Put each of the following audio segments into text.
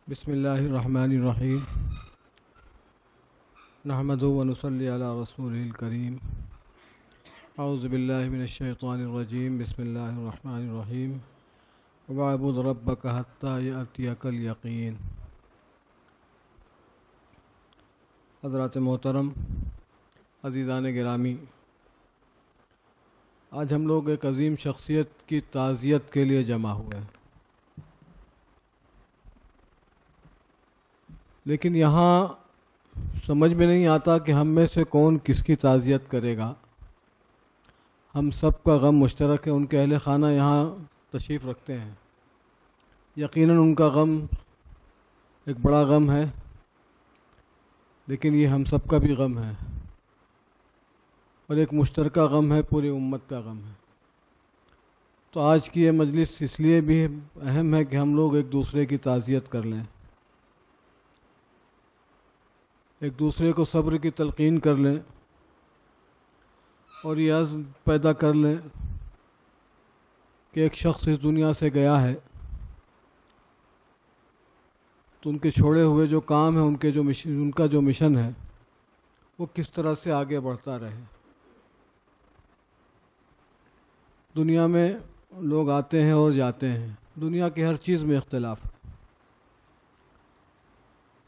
بسم اللہ الرحمن الرحیم نحمدہ و نصلی علی رسولہ الکریم اعوذ باللہ من الشیطان الرجیم بسم اللہ الرحمن الرحیم وَاعْبُدْ رَبَّكَ حَتَّى يَأْتِيَكَ الْيَقِينُ۔ حضرات محترم، عزیزان گرامی، آج ہم لوگ ایک عظیم شخصیت کی تعزیت کے لیے جمع ہوئے ہیں، لیکن یہاں سمجھ میں نہیں آتا کہ ہم میں سے کون کس کی تعزیت کرے گا۔ ہم سب کا غم مشترک ہے۔ ان کے اہل خانہ یہاں تشریف رکھتے ہیں، یقیناً ان کا غم ایک بڑا غم ہے، لیکن یہ ہم سب کا بھی غم ہے اور ایک مشترکہ غم ہے، پوری امت کا غم ہے۔ تو آج کی یہ مجلس اس لیے بھی اہم ہے کہ ہم لوگ ایک دوسرے کی تعزیت کر لیں، ایک دوسرے کو صبر کی تلقین کر لیں اور یہ عزم پیدا کر لیں کہ ایک شخص اس دنیا سے گیا ہے تو ان کے چھوڑے ہوئے جو کام ہیں، ان کا جو مشن ہے وہ کس طرح سے آگے بڑھتا رہے۔ دنیا میں لوگ آتے ہیں اور جاتے ہیں، دنیا کی ہر چیز میں اختلاف ہے۔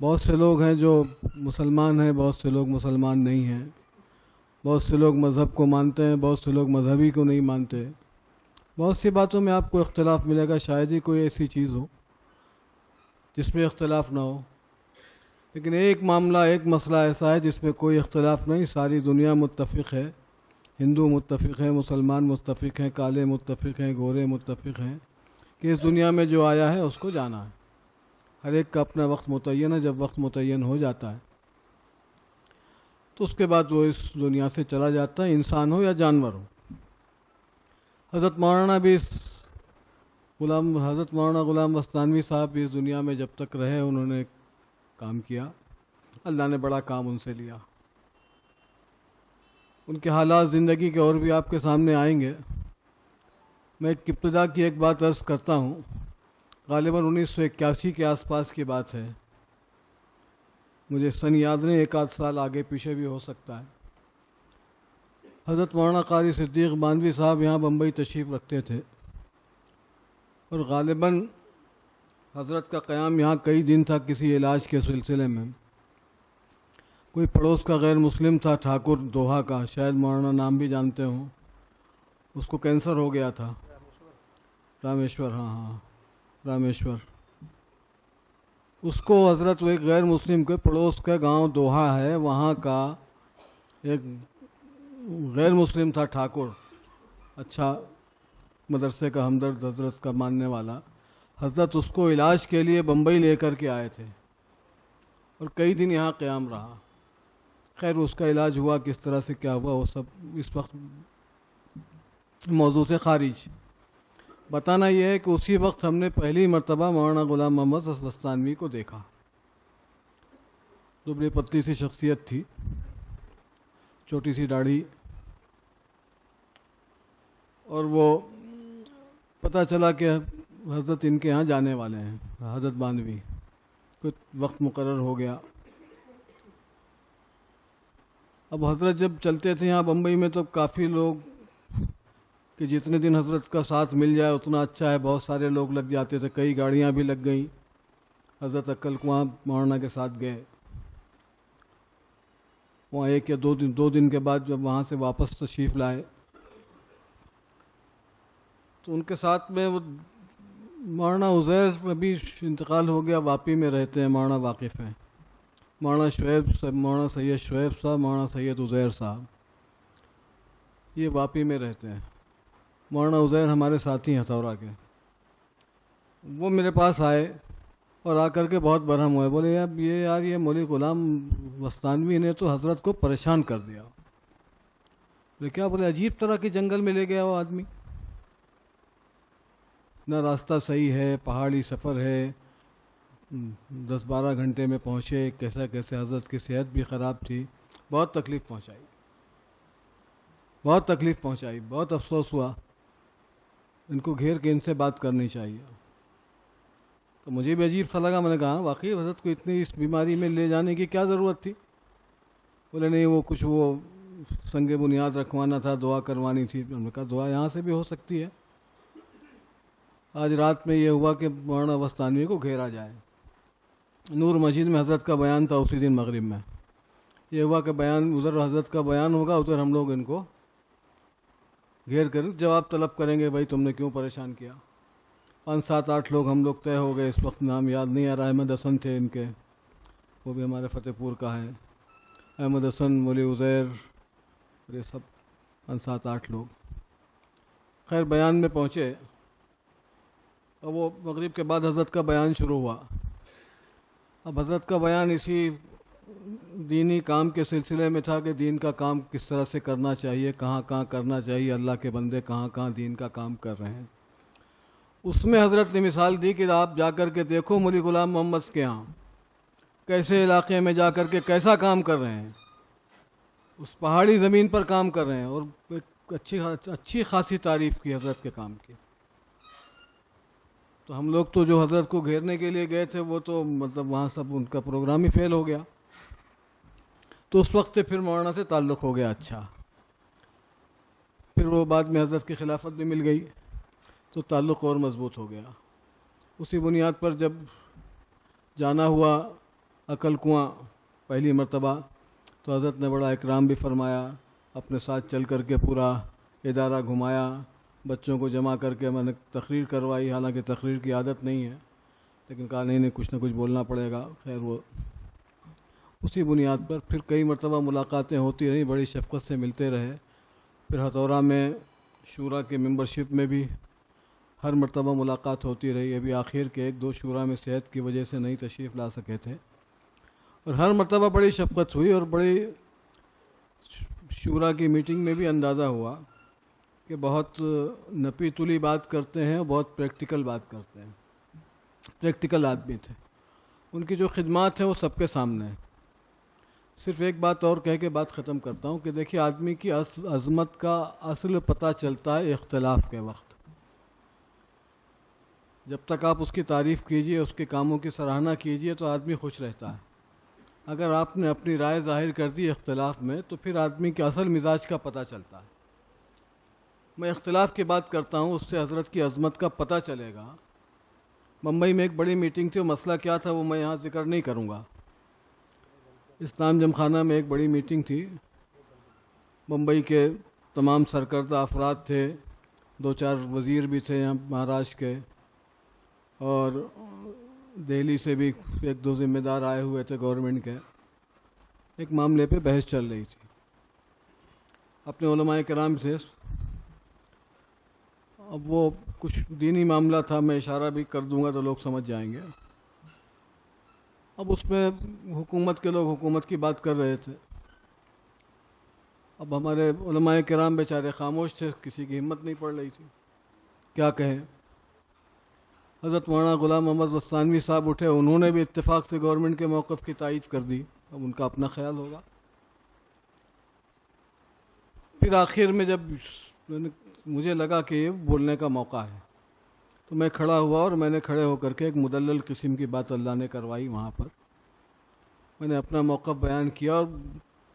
بہت سے لوگ ہیں جو مسلمان ہیں، بہت سے لوگ مسلمان نہیں ہیں، بہت سے لوگ مذہب کو مانتے ہیں، بہت سے لوگ مذہبی کو نہیں مانتے۔ بہت سی باتوں میں آپ کو اختلاف ملے گا، شاید ہی کوئی ایسی چیز ہو جس میں اختلاف نہ ہو، لیکن ایک مسئلہ ایسا ہے جس میں کوئی اختلاف نہیں، ساری دنیا متفق ہے، ہندو متفق ہیں، مسلمان متفق ہیں، کالے متفق ہیں، گورے متفق ہیں کہ اس دنیا میں جو آیا ہے اس کو جانا ہے۔ ہر ایک کا اپنا وقت متعین ہے، جب وقت متعین ہو جاتا ہے تو اس کے بعد وہ اس دنیا سے چلا جاتا ہے، انسان ہو یا جانور ہو۔ حضرت مولانا غلام وستانوی صاحب بھی اس دنیا میں جب تک رہے انہوں نے کام کیا، اللہ نے بڑا کام ان سے لیا۔ ان کے حالات زندگی کے اور بھی آپ کے سامنے آئیں گے۔ میں ایک ابتدا کی ایک بات عرض کرتا ہوں، غالباً 1981 کے آس پاس کی بات ہے، مجھے سن یاد نہیں، ایک آدھ سال آگے پیچھے بھی ہو سکتا ہے۔ حضرت مولانا قاری صدیق باندھوی صاحب یہاں بمبئی تشریف رکھتے تھے اور غالباً حضرت کا قیام یہاں کئی دن تھا کسی علاج کے سلسلے میں۔ کوئی پڑوس کا غیر مسلم تھا، ٹھاکر دوہا کا، شاید مولانا نام بھی جانتے ہوں، اس کو کینسر ہو گیا تھا، رامیشور، رامیشور۔ اس کو حضرت وہ ایک غیر مسلم کے پڑوس کا گاؤں دوہا ہے، وہاں کا ایک غیر مسلم تھا، ٹھاکر، اچھا مدرسے کا ہمدرد، حضرت کا ماننے والا۔ حضرت اس کو علاج کے لیے بمبئی لے کر کے آئے تھے اور کئی دن یہاں قیام رہا۔ خیر اس کا علاج ہوا، کس طرح سے کیا ہوا وہ سب اس وقت موضوع سے خارج۔ بتانا یہ ہے کہ اسی وقت ہم نے پہلی مرتبہ مولانا غلام محمد وستانوی کو دیکھا۔ دبلی پتلی سی شخصیت تھی، چھوٹی سی داڑھی، اور وہ پتہ چلا کہ حضرت ان کے ہاں جانے والے ہیں، حضرت باندھوی، کچھ وقت مقرر ہو گیا۔ اب حضرت جب چلتے تھے یہاں بمبئی میں تو کافی لوگ، کہ جتنے دن حضرت کا ساتھ مل جائے اتنا اچھا ہے، بہت سارے لوگ لگ جاتے تھے، کئی گاڑیاں بھی لگ گئیں۔ حضرت عقل کو وہاں مولانا کے ساتھ گئے، وہاں ایک یا دو دن کے بعد جب وہاں سے واپس تشریف لائے تو ان کے ساتھ میں وہ مولانا عزیر ابھی انتقال ہو گیا، واپی میں رہتے ہیں، مولانا واقف ہیں، مولانا سید شعیب صاحب، مولانا سید عزیر صاحب، یہ واپی میں رہتے ہیں۔ مولانا عزیر ہمارے ساتھی ہیں ہتھورا کے۔ وہ میرے پاس آئے اور آ کر کے بہت برہم ہوئے، بولے یہ مولوی غلام وستانوی نے تو حضرت کو پریشان کر دیا۔ بولے کیا؟ بولے عجیب طرح کے جنگل میں لے گیا وہ آدمی، نہ راستہ صحیح ہے، پہاڑی سفر ہے، 10-12 گھنٹے میں پہنچے، کیسے حضرت کی صحت بھی خراب تھی، بہت تکلیف پہنچائی، بہت افسوس ہوا، ان کو گھیر کے ان سے بات کرنی چاہیے۔ تو مجھے بھی عجیب سا لگا. میں نے کہا واقعی حضرت کو اتنی اس بیماری میں لے جانے کی کیا ضرورت تھی؟ بولے نہیں وہ کچھ وہ سنگ بنیاد رکھوانا تھا, دعا کروانی تھی. میں نے کہا دعا یہاں سے بھی ہو سکتی ہے. آج رات میں یہ ہوا کہ مولانا بستانوی کو گھیرا جائے. نور مسجد میں حضرت کا بیان تھا اسی دن مغرب میں. یہ ہوا کہ بیان ادھر حضرت کا بیان ہوگا, ادھر ہم لوگ ان کو گھیر کر جواب طلب کریں گے, بھائی تم نے کیوں پریشان کیا. 5-7-8 لوگ ہم لوگ طے ہو گئے. اس وقت نام یاد نہیں آ رہا. احمد حسن تھے ان کے, وہ بھی ہمارے فتح پور کا ہے. احمد حسن, مولی عزیر, یہ سب 5-7-8 لوگ. خیر بیان میں پہنچے اور وہ مغرب کے بعد حضرت کا بیان شروع ہوا. اب حضرت کا بیان اسی دینی کام کے سلسلے میں تھا کہ دین کا کام کس طرح سے کرنا چاہیے, کہاں کہاں کرنا چاہیے, اللہ کے بندے کہاں کہاں دین کا کام کر رہے ہیں. اس میں حضرت نے مثال دی کہ آپ جا کر کے دیکھو مولی غلام محمد کے ہاں کیسے علاقے میں جا کر کے کیسا کام کر رہے ہیں. اس پہاڑی زمین پر کام کر رہے ہیں, اور ایک اچھی خاصی تعریف کی حضرت کے کام کی. تو ہم لوگ تو جو حضرت کو گھیرنے کے لیے گئے تھے وہ تو مطلب وہاں سب ان کا پروگرام ہی فیل ہو گیا. تو اس وقت سے پھر مولانا سے تعلق ہو گیا اچھا. پھر وہ بعد میں حضرت کی خلافت بھی مل گئی تو تعلق اور مضبوط ہو گیا. اسی بنیاد پر جب جانا ہوا عقل کنواں پہلی مرتبہ تو حضرت نے بڑا اکرام بھی فرمایا, اپنے ساتھ چل کر کے پورا ادارہ گھمایا, بچوں کو جمع کر کے میں نے تقریر کروائی. حالانکہ تقریر کی عادت نہیں ہے لیکن کہا نہیں کچھ نہ کچھ بولنا پڑے گا. خیر وہ اسی بنیاد پر پھر کئی مرتبہ ملاقاتیں ہوتی رہیں, بڑی شفقت سے ملتے رہے. پھر ہتھورا میں شورا کے ممبرشپ میں بھی ہر مرتبہ ملاقات ہوتی رہی. ابھی آخر کے 1-2 شورا میں صحت کی وجہ سے نہیں تشریف لا سکے تھے, اور ہر مرتبہ بڑی شفقت ہوئی. اور بڑی شورا کی میٹنگ میں بھی اندازہ ہوا کہ بہت نپی تلی بات کرتے ہیں, بہت پریکٹیکل بات کرتے ہیں, پریکٹیکل آدمی تھے. ان کی جو خدمات ہیں وہ سب کے سامنے ہیں. صرف ایک بات اور کہہ کے بات ختم کرتا ہوں کہ دیکھیے آدمی کی عظمت کا اصل پتہ چلتا ہے اختلاف کے وقت. جب تک آپ اس کی تعریف کیجئے, اس کے کاموں کی سراہنا کیجئے تو آدمی خوش رہتا ہے. اگر آپ نے اپنی رائے ظاہر کر دی اختلاف میں تو پھر آدمی کے اصل مزاج کا پتہ چلتا ہے. میں اختلاف کی بات کرتا ہوں, اس سے حضرت کی عظمت کا پتہ چلے گا. ممبئی میں ایک بڑی میٹنگ تھی, وہ مسئلہ کیا تھا وہ میں یہاں ذکر نہیں کروں گا. اسلام جم خانہ میں ایک بڑی میٹنگ تھی. ممبئی کے تمام سرکردہ افراد تھے, 2-4 وزیر بھی تھے یہاں مہاراشٹر کے, اور دہلی سے بھی 1-2 ذمہ دار آئے ہوئے تھے گورنمنٹ کے. ایک معاملے پہ بحث چل رہی تھی. اپنے علماء کرام سے, اب وہ کچھ دینی معاملہ تھا, میں اشارہ بھی کر دوں گا تو لوگ سمجھ جائیں گے. اب اس میں حکومت کے لوگ حکومت کی بات کر رہے تھے. اب ہمارے علماء کرام بیچارے خاموش تھے, کسی کی ہمت نہیں پڑ رہی تھی کیا کہیں. حضرت مولانا غلام محمد بستانوی صاحب اٹھے, انہوں نے بھی اتفاق سے گورنمنٹ کے موقف کی تائید کر دی. اب ان کا اپنا خیال ہوگا. پھر آخر میں جب مجھے لگا کہ یہ بولنے کا موقع ہے تو میں کھڑا ہوا, اور میں نے کھڑے ہو کر کے ایک مدلل قسم کی بات اللہ نے کروائی. وہاں پر میں نے اپنا موقف بیان کیا اور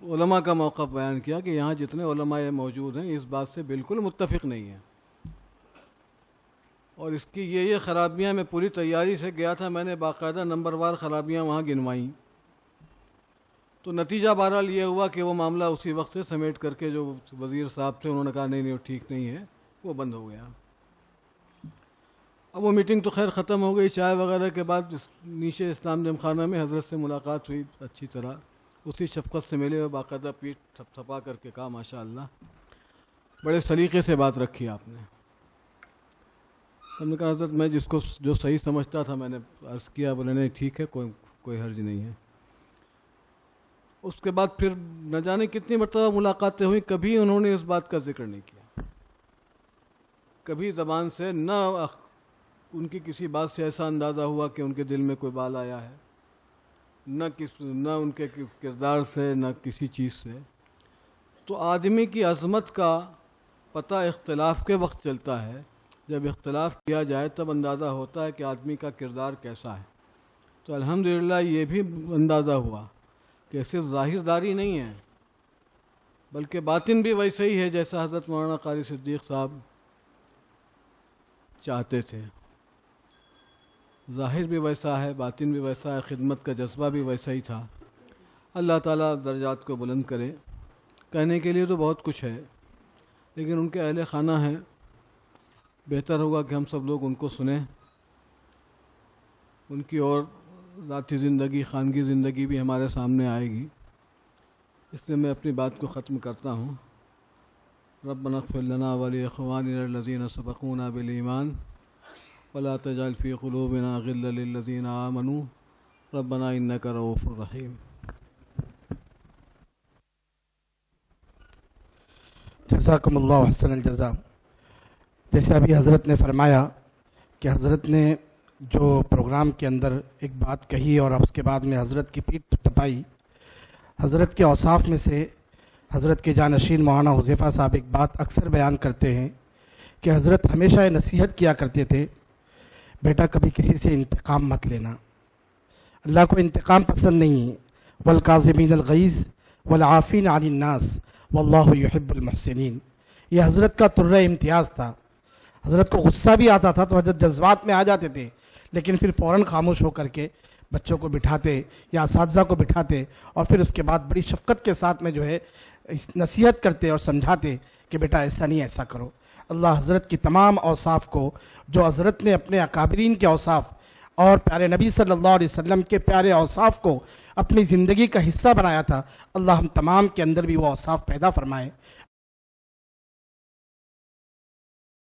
علماء کا موقف بیان کیا کہ یہاں جتنے علماء موجود ہیں اس بات سے بالکل متفق نہیں ہیں, اور اس کی یہ خرابیاں. میں پوری تیاری سے گیا تھا, میں نے باقاعدہ نمبر وار خرابیاں وہاں گنوائیں. تو نتیجہ بہرحال یہ ہوا کہ وہ معاملہ اسی وقت سے سمیٹ کر کے جو وزیر صاحب تھے انہوں نے کہا نہیں ٹھیک نہیں ہے, وہ بند ہو گیا. اب وہ میٹنگ تو خیر ختم ہو گئی. چائے وغیرہ کے بعد نیچے اسلام جم خانہ میں حضرت سے ملاقات ہوئی اچھی طرح, اسی شفقت سے ملے, اور باقاعدہ پیٹھ تھپ تھپا کر کے کہا ماشاء اللہ بڑے سلیقے سے بات رکھی آپ نے. ہم نے کہا حضرت میں جس کو جو صحیح سمجھتا تھا میں نے عرض کیا. بولے نہیں ٹھیک ہے, کوئی حرج نہیں ہے. اس کے بعد پھر نہ جانے کتنی مرتبہ ملاقاتیں ہوئیں, کبھی انہوں نے اس بات کا ذکر نہیں کیا. کبھی زبان سے نہ ان کی کسی بات سے ایسا اندازہ ہوا کہ ان کے دل میں کوئی بال آیا ہے, نہ ان کے کردار سے, نہ کسی چیز سے. تو آدمی کی عظمت کا پتہ اختلاف کے وقت چلتا ہے جب اختلاف کیا جائے تب اندازہ ہوتا ہے کہ آدمی کا کردار کیسا ہے. تو الحمدللہ یہ بھی اندازہ ہوا کہ صرف ظاہر داری نہیں ہے بلکہ باطن بھی ویسے ہی ہے جیسا حضرت مولانا قاری صدیق صاحب چاہتے تھے. ظاہر بھی ویسا ہے، باطن بھی ویسا ہے، خدمت کا جذبہ بھی ویسا ہی تھا. اللہ تعالیٰ درجات کو بلند کرے. کہنے کے لیے تو بہت کچھ ہے لیکن ان کے اہل خانہ ہیں، بہتر ہوگا کہ ہم سب لوگ ان کو سنیں. ان کی اور ذاتی زندگی، خانگی زندگی بھی ہمارے سامنے آئے گی. اس لیے میں اپنی بات کو ختم کرتا ہوں. ربنا اغفر لنا ولاخواننا الذین سبقونا بالایمان ولا تجعل فی قلوبنا غلا للذین آمنوا ربنا انک رؤوف رحیم. جزاکم اللہ احسن الجزاء. جیسے ابھی حضرت نے فرمایا کہ حضرت نے جو پروگرام کے اندر ایک بات کہی اور اس کے بعد میں حضرت کی پیٹھ پٹائی. حضرت کے اوصاف میں سے حضرت کے جانشین مولانا حذیفہ صاحب ایک بات اکثر بیان کرتے ہیں کہ حضرت ہمیشہ یہ نصیحت کیا کرتے تھے، بیٹا کبھی کسی سے انتقام مت لینا. اللہ کو انتقام پسند نہیں ہے. والکاظمین الغیظ والعافین عن الناس واللہ یحب المحسنین. یہ حضرت کا طرہ امتیاز تھا. حضرت کو غصہ بھی آتا تھا تو حضرت جذبات میں آ جاتے تھے لیکن پھر فوراً خاموش ہو کر کے بچوں کو بٹھاتے یا اساتذہ کو بٹھاتے اور پھر اس کے بعد بڑی شفقت کے ساتھ میں جو ہے نصیحت کرتے اور سمجھاتے کہ بیٹا ایسا نہیں، ایسا کرو. اللہ حضرت کی تمام اوصاف کو جو حضرت نے اپنے اکابرین کے اوصاف اور پیارے نبی صلی اللہ علیہ وسلم کے پیارے اوصاف کو اپنی زندگی کا حصہ بنایا تھا، اللہ ہم تمام کے اندر بھی وہ اوصاف پیدا فرمائے.